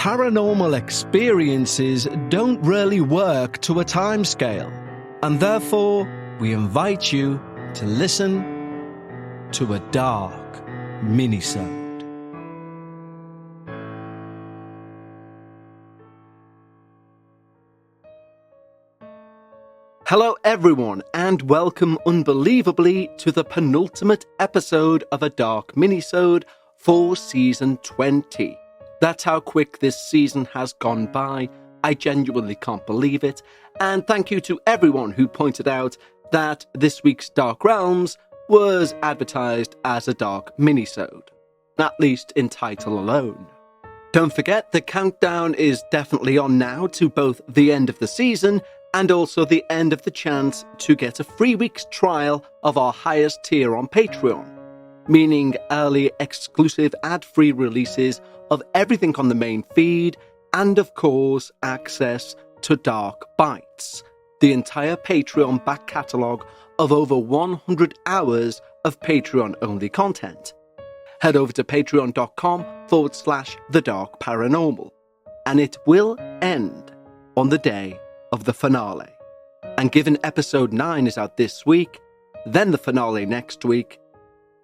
Paranormal experiences don't really work to a timescale, and therefore we invite you to listen to a dark minisode. Hello everyone, and welcome unbelievably to the penultimate episode of a dark minisode for season 20. That's how quick this season has gone by. I genuinely can't believe it. And thank you to everyone who pointed out that this week's Dark Realms was advertised as a dark minisode, at least in title alone. Don't forget, the countdown is definitely on now to both the end of the season and also the end of the chance to get a free week's trial of our highest tier on Patreon, meaning early exclusive ad-free releases of everything on the main feed, and of course access to Dark Bites, the entire Patreon back catalogue of over 100 hours of Patreon-only content. Head over to patreon.com/thedarkparanormal, and it will end on the day of the finale. And given episode 9 is out this week, then the finale next week,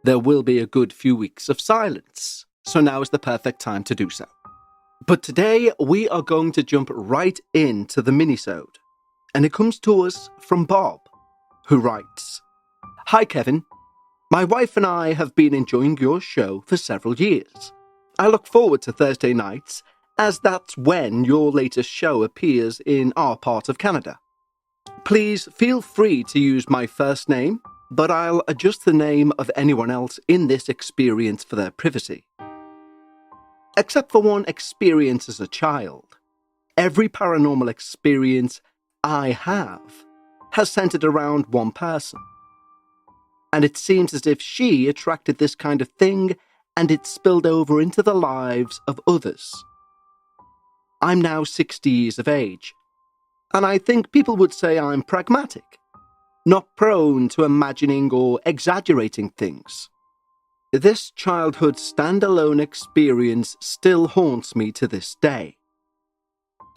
there will be a good few weeks of silence. So now is the perfect time to do so. But today we are going to jump right into the minisode. And it comes to us from Bob, who writes, "Hi Kevin, my wife and I have been enjoying your show for several years. I look forward to Thursday nights, as that's when your latest show appears in our part of Canada. Please feel free to use my first name, but I'll adjust the name of anyone else in this experience for their privacy. Except for one experience as a child, every paranormal experience I have has centered around one person. And it seems as if she attracted this kind of thing and it spilled over into the lives of others. I'm now 60 years of age, and I think people would say I'm pragmatic, not prone to imagining or exaggerating things. This childhood standalone experience still haunts me to this day.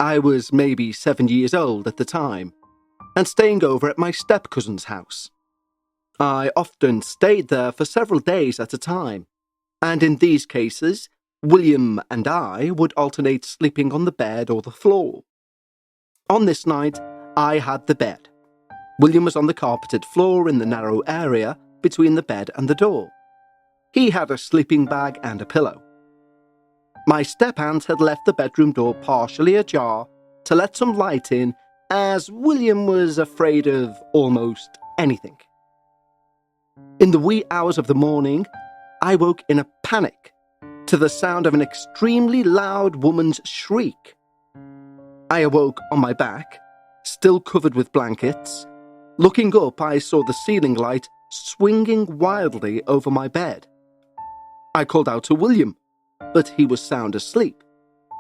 I was maybe 7 years old at the time, and staying over at my step-cousin's house. I often stayed there for several days at a time, and in these cases, William and I would alternate sleeping on the bed or the floor. On this night, I had the bed. William was on the carpeted floor in the narrow area between the bed and the door. He had a sleeping bag and a pillow. My step-aunt had left the bedroom door partially ajar to let some light in, as William was afraid of almost anything. In the wee hours of the morning, I woke in a panic to the sound of an extremely loud woman's shriek. I awoke on my back, still covered with blankets. Looking up, I saw the ceiling light swinging wildly over my bed. I called out to William, but he was sound asleep.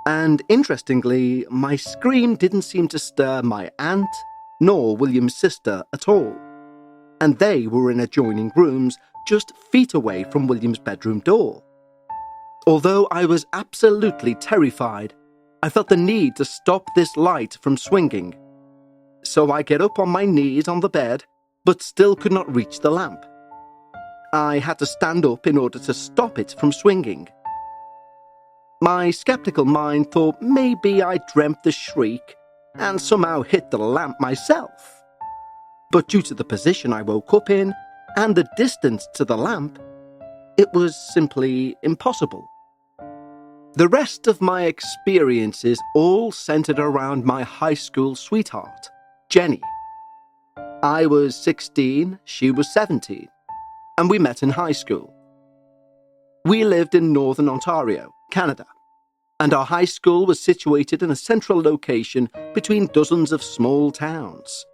And interestingly, my scream didn't seem to stir my aunt nor William's sister at all. And they were in adjoining rooms just feet away from William's bedroom door. Although I was absolutely terrified, I felt the need to stop this light from swinging. So I get up on my knees on the bed, but still could not reach the lamp. I had to stand up in order to stop it from swinging. My skeptical mind thought maybe I dreamt the shriek and somehow hit the lamp myself. But due to the position I woke up in and the distance to the lamp, it was simply impossible. The rest of my experiences all centered around my high school sweetheart, Jenny. I was 16, she was 17, and we met in high school. We lived in Northern Ontario, Canada, and our high school was situated in a central location between dozens of small towns.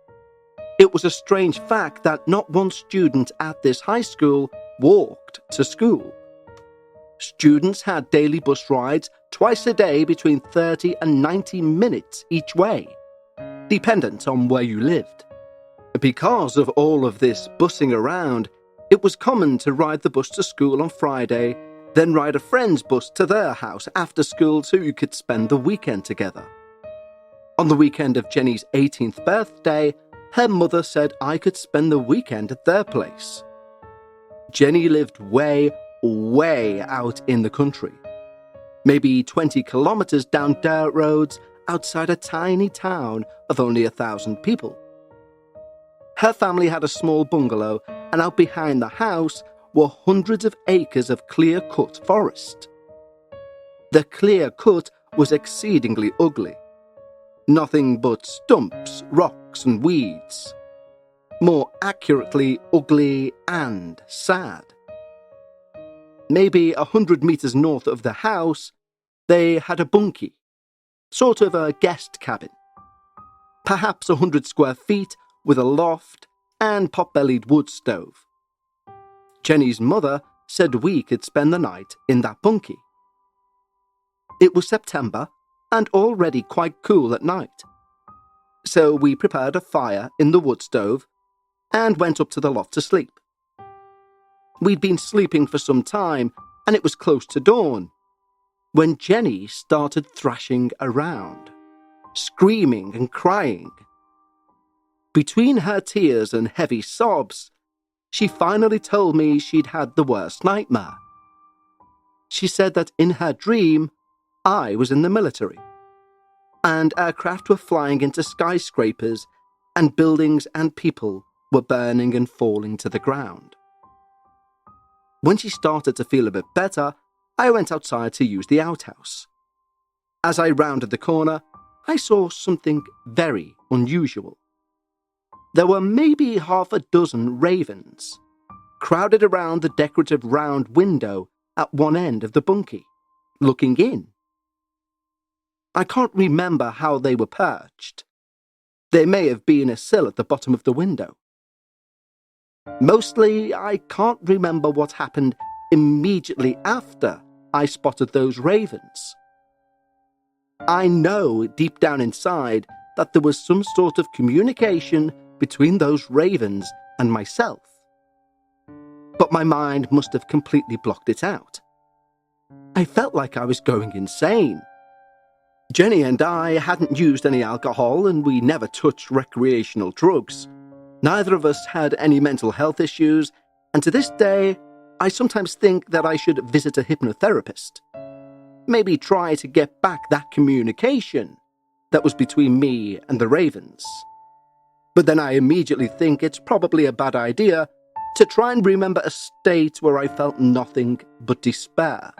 It was a strange fact that not one student at this high school walked to school. Students had daily bus rides twice a day between 30 and 90 minutes each way, dependent on where you lived. Because of all of this bussing around, it was common to ride the bus to school on Friday, then ride a friend's bus to their house after school so you could spend the weekend together. On the weekend of Jenny's 18th birthday, her mother said I could spend the weekend at their place. Jenny lived way out in the country. Maybe 20 kilometers down dirt roads outside a tiny town of only 1,000 people. Her family had a small bungalow, and out behind the house were hundreds of acres of clear-cut forest. The clear-cut was exceedingly ugly. Nothing but stumps, rocks and weeds. More accurately, ugly and sad. Maybe 100 meters north of the house, they had a bunkie, sort of a guest cabin. Perhaps 100 square feet with a loft and pot-bellied wood stove. Jenny's mother said we could spend the night in that bunkie. It was September and already quite cool at night. So we prepared a fire in the wood stove and went up to the loft to sleep. We'd been sleeping for some time, and it was close to dawn, when Jenny started thrashing around, screaming and crying. Between her tears and heavy sobs, she finally told me she'd had the worst nightmare. She said that in her dream, I was in the military, and aircraft were flying into skyscrapers, and buildings and people were burning and falling to the ground. When she started to feel a bit better, I went outside to use the outhouse. As I rounded the corner, I saw something very unusual. There were maybe half a dozen ravens, crowded around the decorative round window at one end of the bunkie, looking in. I can't remember how they were perched. They may have been a sill at the bottom of the window. Mostly, I can't remember what happened immediately after I spotted those ravens. I know deep down inside that there was some sort of communication between those ravens and myself. But my mind must have completely blocked it out. I felt like I was going insane. Jenny and I hadn't used any alcohol, and we never touched recreational drugs. Neither of us had any mental health issues, and to this day, I sometimes think that I should visit a hypnotherapist. Maybe try to get back that communication that was between me and the ravens. But then I immediately think it's probably a bad idea to try and remember a state where I felt nothing but despair.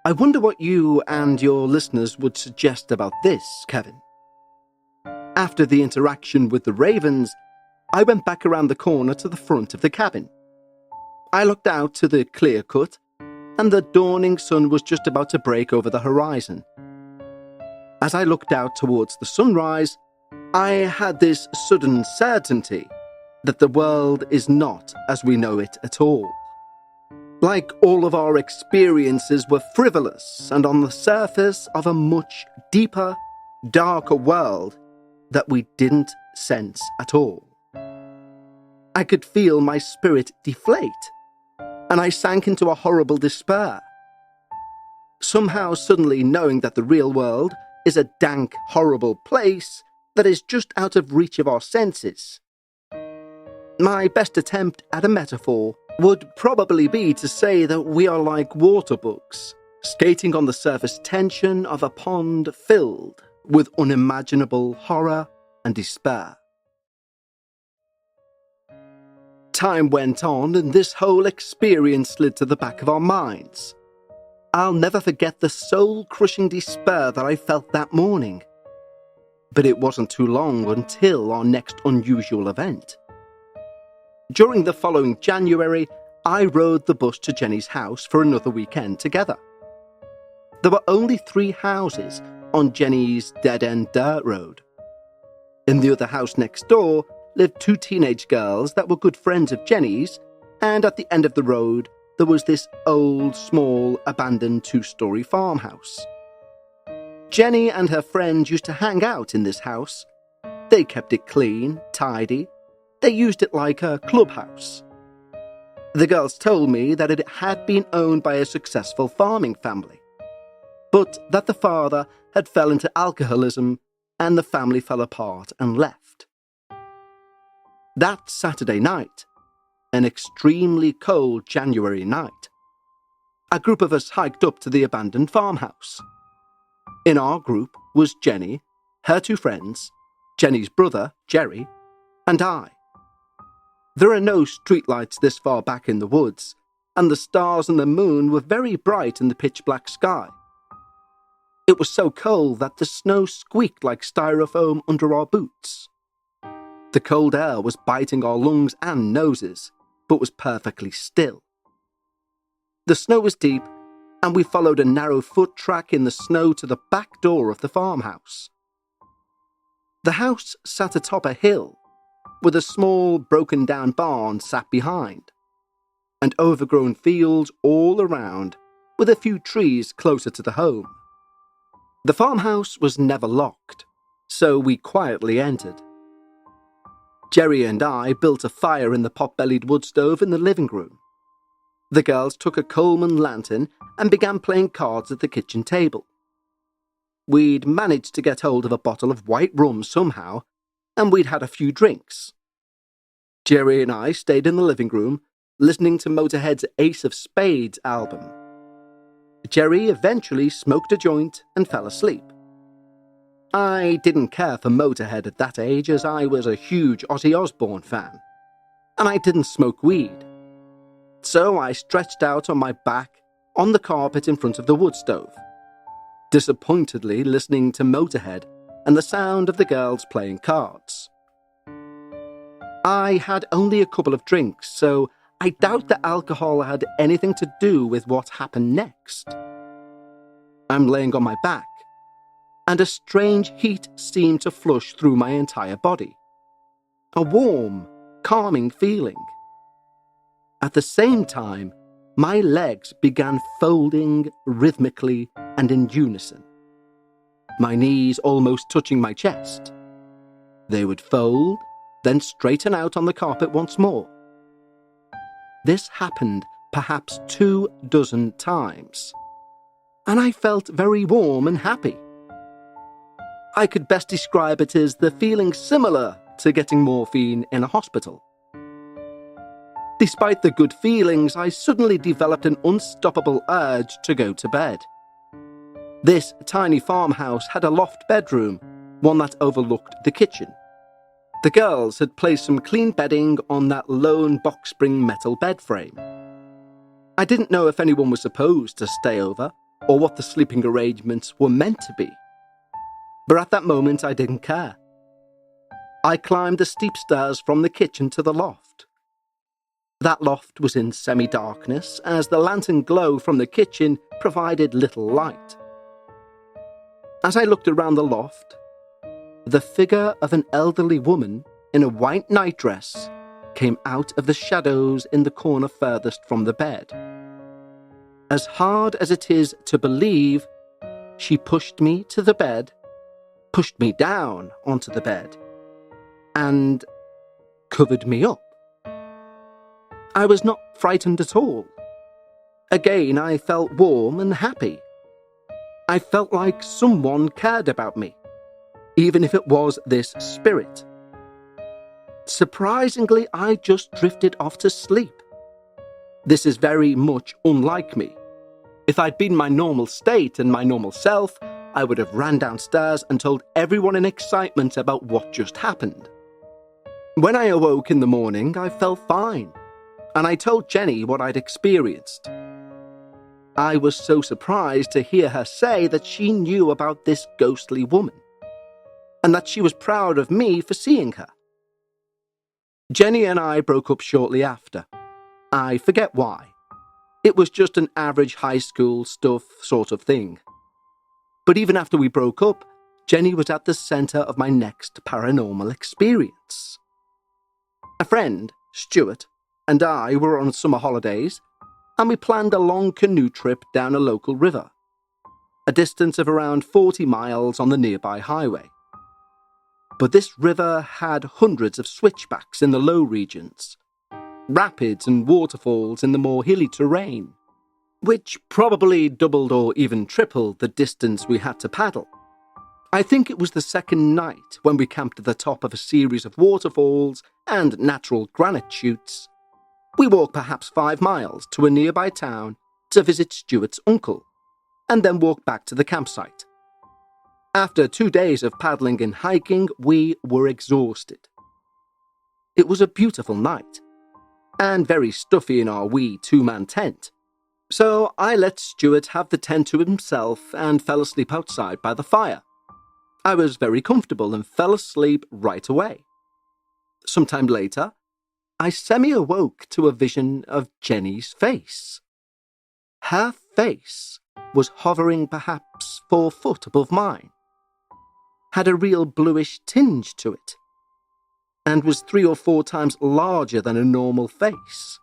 I wonder what you and your listeners would suggest about this, Kevin. After the interaction with the ravens, I went back around the corner to the front of the cabin. I looked out to the clear cut, and the dawning sun was just about to break over the horizon. As I looked out towards the sunrise, I had this sudden certainty that the world is not as we know it at all. Like all of our experiences were frivolous and on the surface of a much deeper, darker world that we didn't sense at all. I could feel my spirit deflate, and I sank into a horrible despair. Somehow suddenly knowing that the real world is a dank, horrible place that is just out of reach of our senses. My best attempt at a metaphor would probably be to say that we are like water bugs, skating on the surface tension of a pond filled with unimaginable horror and despair. Time went on, and this whole experience slid to the back of our minds. I'll never forget the soul-crushing despair that I felt that morning. But it wasn't too long until our next unusual event. During the following January, I rode the bus to Jenny's house for another weekend together. There were only 3 houses on Jenny's dead-end dirt road. In the other house next door lived 2 teenage girls that were good friends of Jenny's, and at the end of the road there was this old, small, abandoned 2-story farmhouse. Jenny and her friends used to hang out in this house. They kept it clean, tidy. They used it like a clubhouse. The girls told me that it had been owned by a successful farming family, but that the father had fell into alcoholism and the family fell apart and left. That Saturday night, an extremely cold January night, a group of us hiked up to the abandoned farmhouse. In our group was Jenny, her two friends, Jenny's brother, Jerry, and I. There are no streetlights this far back in the woods, and the stars and the moon were very bright in the pitch-black sky. It was so cold that the snow squeaked like styrofoam under our boots. The cold air was biting our lungs and noses, but was perfectly still. The snow was deep, and we followed a narrow foot track in the snow to the back door of the farmhouse. The house sat atop a hill, with a small, broken-down barn sat behind, and overgrown fields all around, with a few trees closer to the home. The farmhouse was never locked, so we quietly entered. Jerry and I built a fire in the pot-bellied wood stove in the living room. The girls took a Coleman lantern and began playing cards at the kitchen table. We'd managed to get hold of a bottle of white rum somehow, and we'd had a few drinks. Jerry and I stayed in the living room, listening to Motorhead's Ace of Spades album. Jerry eventually smoked a joint and fell asleep. I didn't care for Motorhead at that age, as I was a huge Ozzy Osbourne fan, and I didn't smoke weed. So I stretched out on my back on the carpet in front of the wood stove, disappointedly listening to Motorhead and the sound of the girls playing cards. I had only a couple of drinks, so I doubt that alcohol had anything to do with what happened next. I'm laying on my back, and a strange heat seemed to flush through my entire body. A warm, calming feeling. At the same time, my legs began folding rhythmically and in unison, my knees almost touching my chest. They would fold, then straighten out on the carpet once more. This happened perhaps 24 times, and I felt very warm and happy. I could best describe it as the feeling similar to getting morphine in a hospital. Despite the good feelings, I suddenly developed an unstoppable urge to go to bed. This tiny farmhouse had a loft bedroom, one that overlooked the kitchen. The girls had placed some clean bedding on that lone box spring metal bed frame. I didn't know if anyone was supposed to stay over, or what the sleeping arrangements were meant to be. But at that moment I didn't care. I climbed the steep stairs from the kitchen to the loft. That loft was in semi-darkness, as the lantern glow from the kitchen provided little light. As I looked around the loft, the figure of an elderly woman in a white nightdress came out of the shadows in the corner furthest from the bed. As hard as it is to believe, she pushed me to the bed, pushed me down onto the bed, and covered me up. I was not frightened at all. Again, I felt warm and happy. I felt like someone cared about me, even if it was this spirit. Surprisingly, I just drifted off to sleep. This is very much unlike me. If I'd been my normal state and my normal self, I would have ran downstairs and told everyone in excitement about what just happened. When I awoke in the morning, I felt fine, and I told Jenny what I'd experienced. I was so surprised to hear her say that she knew about this ghostly woman, and that she was proud of me for seeing her. Jenny and I broke up shortly after. I forget why. It was just an average high school stuff sort of thing. But even after we broke up, Jenny was at the centre of my next paranormal experience. A friend, Stuart, and I were on summer holidays, and we planned a long canoe trip down a local river, a distance of around 40 miles on the nearby highway. But this river had hundreds of switchbacks in the low regions, rapids and waterfalls in the more hilly terrain, which probably doubled or even tripled the distance we had to paddle. I think it was the second night when we camped at the top of a series of waterfalls and natural granite chutes. We walked perhaps 5 miles to a nearby town to visit Stuart's uncle, and then walked back to the campsite. After 2 days of paddling and hiking, we were exhausted. It was a beautiful night, and very stuffy in our wee 2-man tent. So I let Stuart have the tent to himself and fell asleep outside by the fire. I was very comfortable and fell asleep right away. Sometime later, I semi-awoke to a vision of Jenny's face. Her face was hovering perhaps 4 foot above mine, had a real bluish tinge to it, and was 3 or 4 times larger than a normal face.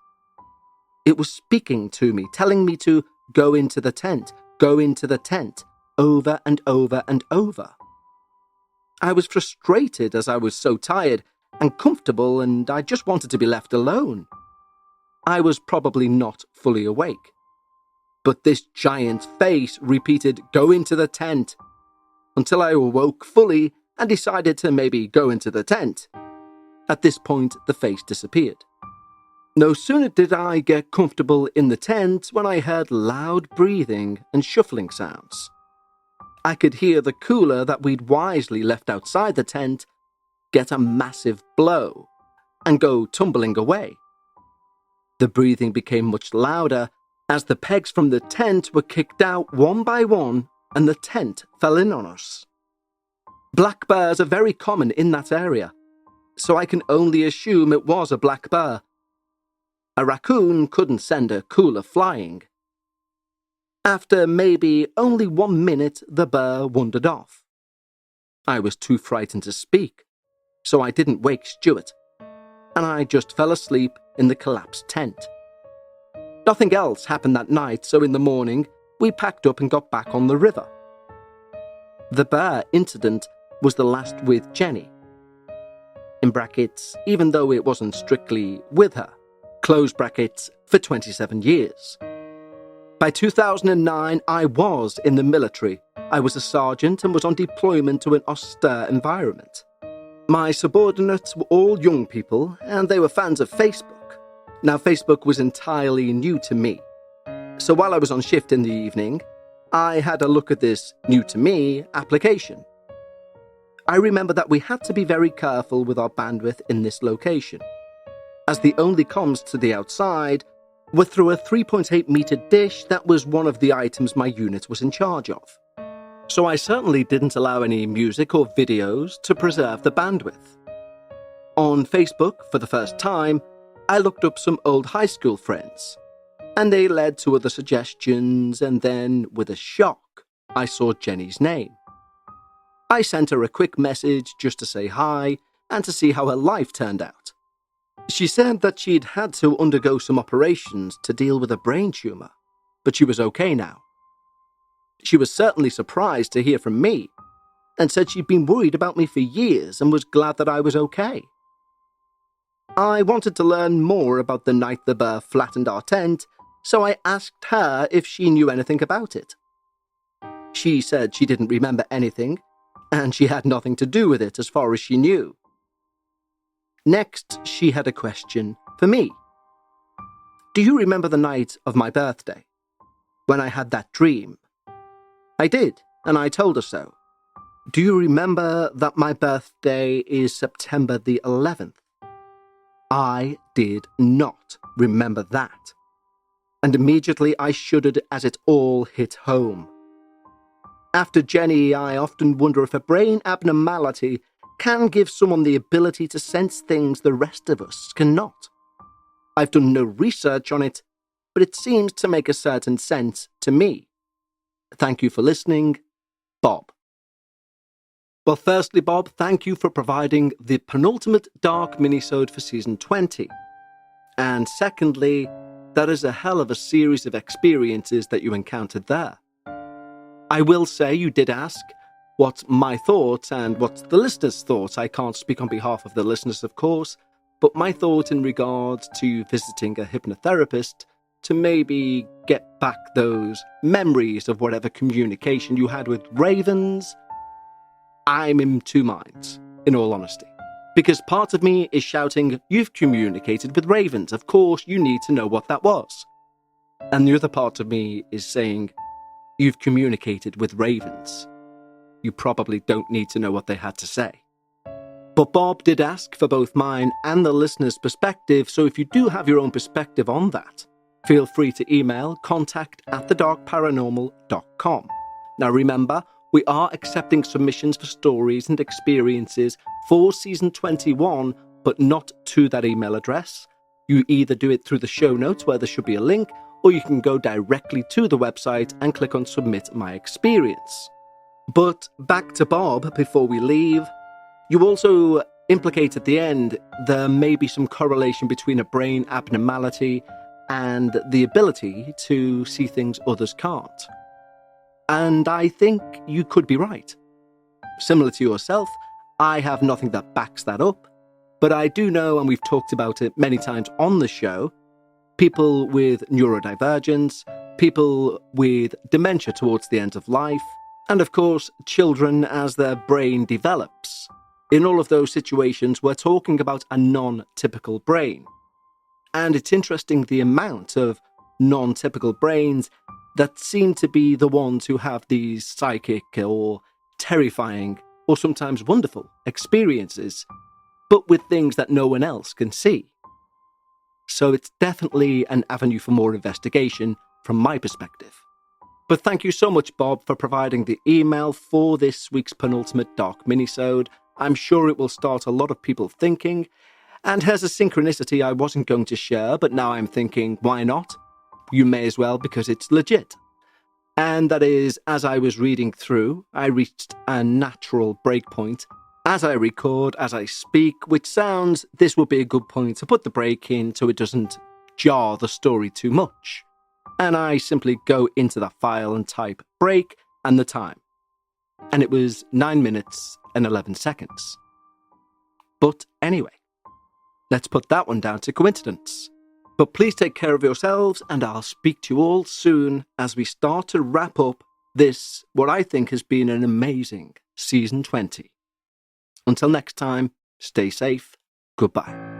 It was speaking to me, telling me to go into the tent, over and over and over. I was frustrated as I was so tired and comfortable, and I just wanted to be left alone. I was probably not fully awake, but this giant face repeated, "Go into the tent," until I awoke fully and decided to maybe go into the tent. At this point, the face disappeared. No sooner did I get comfortable in the tent when I heard loud breathing and shuffling sounds. I could hear the cooler that we'd wisely left outside the tent get a massive blow and go tumbling away. The breathing became much louder as the pegs from the tent were kicked out one by one and the tent fell in on us. Black bears are very common in that area, so I can only assume it was a black bear. A raccoon couldn't send a cooler flying. After maybe only 1 minute, the bear wandered off. I was too frightened to speak, so I didn't wake Stuart, and I just fell asleep in the collapsed tent. Nothing else happened that night, so in the morning, we packed up and got back on the river. The bear incident was the last with Jenny. In brackets, even though it wasn't strictly with her, close brackets, for 27 years. By 2009, I was in the military. I was a sergeant and was on deployment to an austere environment. My subordinates were all young people, and they were fans of Facebook. Now, Facebook was entirely new to me. So while I was on shift in the evening, I had a look at this new-to-me application. I remember that we had to be very careful with our bandwidth in this location, as the only comms to the outside were through a 3.8-meter dish that was one of the items my unit was in charge of. So I certainly didn't allow any music or videos to preserve the bandwidth. On Facebook, for the first time, I looked up some old high school friends, and they led to other suggestions, and then, with a shock, I saw Jenny's name. I sent her a quick message just to say hi and to see how her life turned out. She said that she'd had to undergo some operations to deal with a brain tumor, but she was okay now. She was certainly surprised to hear from me, and said she'd been worried about me for years and was glad that I was okay. I wanted to learn more about the night the bear flattened our tent, so I asked her if she knew anything about it. She said she didn't remember anything, and she had nothing to do with it as far as she knew. Next, she had a question for me. "Do you remember the night of my birthday, when I had that dream?" I did, and I told her so. "Do you remember that my birthday is September the 11th? I did not remember that. And immediately I shuddered as it all hit home. After Jenny, I often wonder if a brain abnormality can give someone the ability to sense things the rest of us cannot. I've done no research on it, but it seems to make a certain sense to me. Thank you for listening, Bob." Well, firstly, Bob, thank you for providing the penultimate dark minisode for season 20. And secondly, that is a hell of a series of experiences that you encountered there. I will say you did ask what's my thoughts and what's the listeners' thoughts. I can't speak on behalf of the listeners, of course, but my thought in regards to visiting a hypnotherapist to maybe get back those memories of whatever communication you had with ravens, I'm in two minds, in all honesty. Because part of me is shouting, you've communicated with ravens, of course you need to know what that was. And the other part of me is saying, you've communicated with ravens. You probably don't need to know what they had to say. But Bob did ask for both mine and the listener's perspective, so if you do have your own perspective on that, feel free to email contact@thedarkparanormal.com. Now remember, we are accepting submissions for stories and experiences for season 21, but not to that email address. You either do it through the show notes where there should be a link, or you can go directly to the website and click on Submit My Experience. But back to Bob before we leave. You also implicate at the end there may be some correlation between a brain abnormality and the ability to see things others can't. And I think you could be right. Similar to yourself, I have nothing that backs that up, but I do know, and we've talked about it many times on the show, people with neurodivergence, people with dementia towards the end of life, and of course, children as their brain develops. In all of those situations, we're talking about a non-typical brain. And it's interesting the amount of non-typical brains that seem to be the ones who have these psychic or terrifying or sometimes wonderful experiences, but with things that no one else can see. So it's definitely an avenue for more investigation from my perspective. But thank you so much, Bob, for providing the email for this week's penultimate Dark Minisode. I'm sure it will start a lot of people thinking, and has a synchronicity I wasn't going to share, but now I'm thinking, why not? You may as well, because it's legit. And that is, as I was reading through, I reached a natural breakpoint. As I record, as I speak, which sounds, this would be a good point to put the break in so it doesn't jar the story too much. And I simply go into that file and type break and the time. And it was 9 minutes and 11 seconds. But anyway, let's put that one down to coincidence. But please take care of yourselves, and I'll speak to you all soon as we start to wrap up this, what I think has been an amazing season 20. Until next time, stay safe. Goodbye.